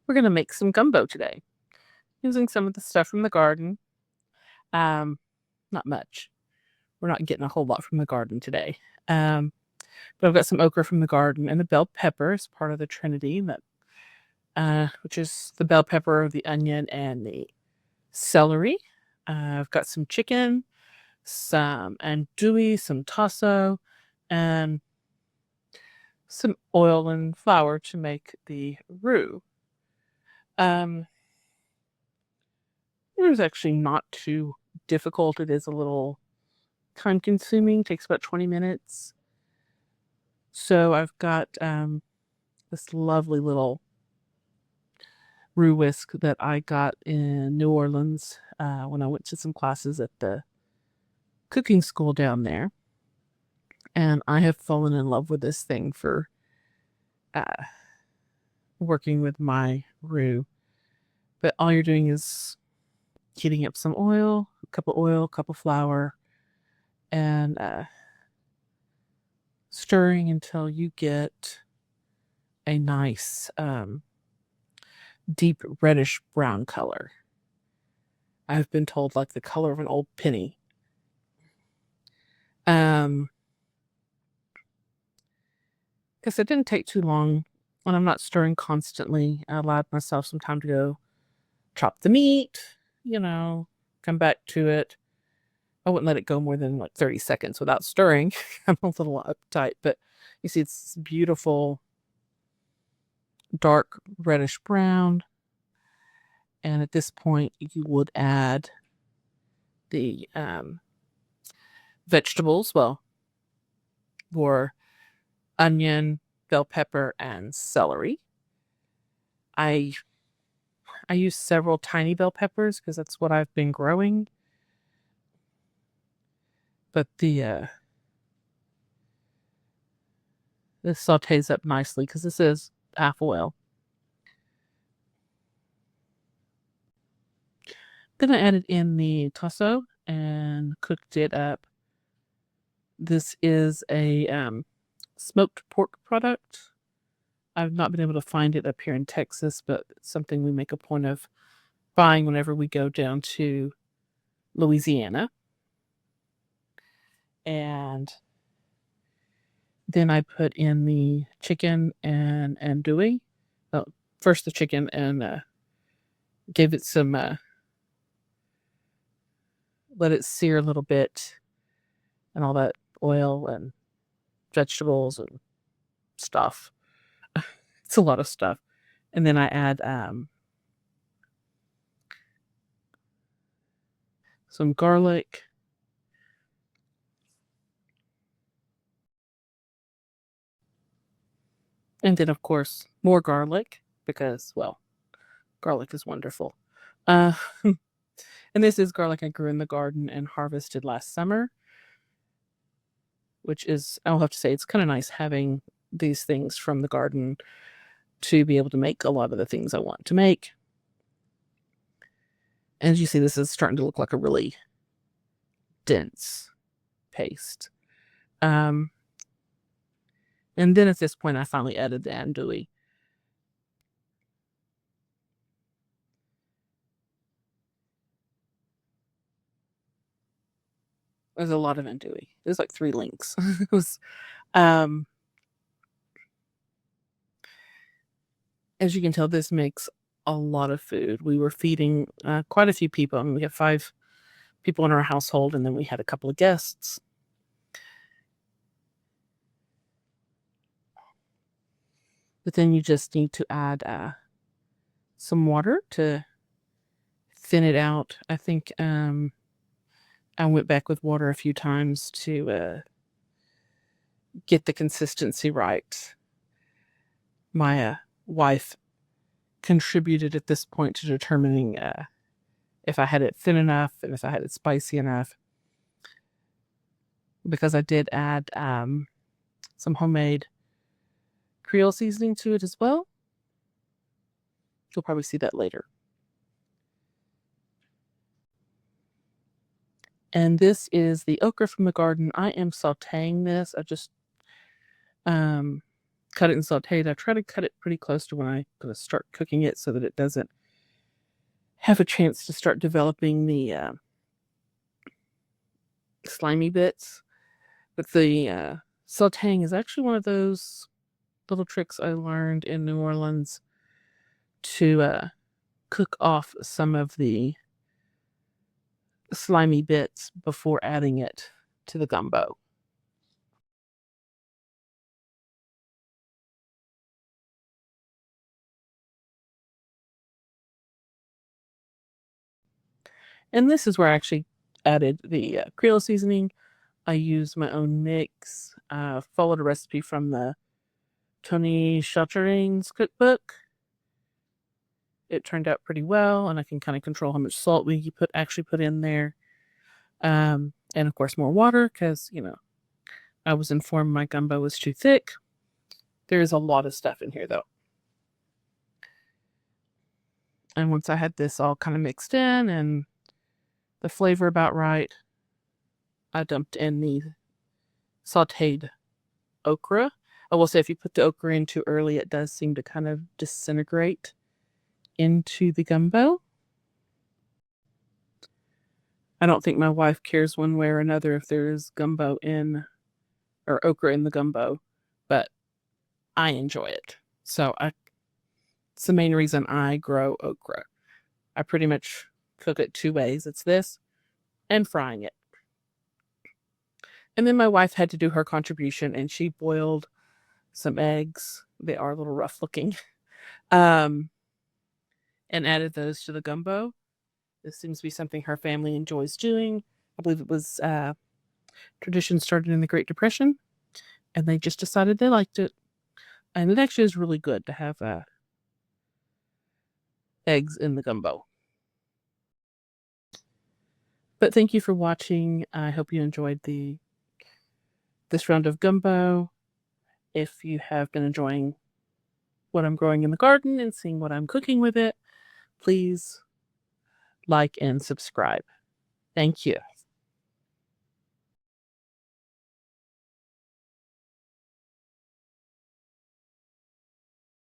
We're gonna make some gumbo today using some of the stuff from the garden. Um, Not much. We're not getting a whole lot from the garden today. Um, but I've got some okra from the garden and the bell pepper is part of the trinity which is the bell pepper, the onion, and the celery. I've got some chicken, some andouille, some tasso, and some oil and flour to make the roux. Um, it was actually not too difficult. It is a little time consuming, takes about 20 minutes. So I've got this lovely little roux whisk that I got in New Orleans when I went to some classes at the cooking school down there. And I have fallen in love with this thing for uh, working with my roux. But all you're doing is heating up some oil, a cup of flour, and stirring until you get a nice deep reddish brown color. I've been told like the color of an old penny. Because it didn't take too long when I'm not stirring constantly. I allowed myself some time to go chop the meat, come back to it. I wouldn't let it go more than like 30 seconds without stirring. I'm a little uptight, but you see it's beautiful dark reddish brown. And at this point, you would add the vegetables, or onion, bell pepper, and celery. I use several tiny bell peppers because that's what I've been growing. But this sautés up nicely because this is half oil. Then I added in the tasso and cooked it up. This is a smoked pork product. I've not been able to find it up here in Texas, but it's something we make a point of buying whenever we go down to Louisiana. And then I put in the chicken and andouille. Well, first the chicken and gave it some, let it sear a little bit and all that oil and vegetables and stuff. It's a lot of stuff. And then I add some garlic. And then, of course, more garlic because, well, garlic is wonderful. Uh, and this is garlic I grew in the garden and harvested last summer, which is, I'll have to say, it's kind of nice having these things from the garden to be able to make a lot of the things I want to make. As you see, this is starting to look like a really dense paste. And then at this point, I finally added the andouille. There's a lot of andouille. There's like 3 links. It was, as you can tell, this makes a lot of food. We were feeding quite a few people. I mean, we have 5 people in our household, and then we had a couple of guests. But then you just need to add some water to thin it out. I think I went back with water a few times to get the consistency right. My wife contributed at this point to determining if I had it thin enough and if I had it spicy enough. Because I did add some homemade Creole seasoning to it as well. You'll probably see that later. And this is the okra from the garden. I am sauteing this. I just cut it and saute it. I try to cut it pretty close to when I'm going to start cooking it so that it doesn't have a chance to start developing the slimy bits. But the sauteing is actually one of those little tricks I learned in New Orleans to cook off some of the slimy bits before adding it to the gumbo. And this is where I actually added the Creole seasoning. I used my own mix, followed a recipe from the Tony Chateaubriand's cookbook. It turned out pretty well, and I can kind of control how much salt we actually put in there. And of course, more water because, I was informed my gumbo was too thick. There's a lot of stuff in here, though. And once I had this all kind of mixed in and the flavor about right, I dumped in the sauteed okra. I will say if you put the okra in too early, it does seem to kind of disintegrate into the gumbo. I don't think my wife cares one way or another if there's gumbo in or okra in the gumbo, but I enjoy it. So it's the main reason I grow okra. I pretty much cook it two ways. It's this and frying it. And then my wife had to do her contribution, and she boiled some eggs. They are a little rough looking. And added those to the gumbo. This seems to be something her family enjoys doing. I believe it was tradition started in the Great Depression, and they just decided they liked it. And it actually is really good to have eggs in the gumbo. But thank you for watching. I hope you enjoyed this round of gumbo. If you have been enjoying what I'm growing in the garden and seeing what I'm cooking with it, please like and subscribe. Thank you.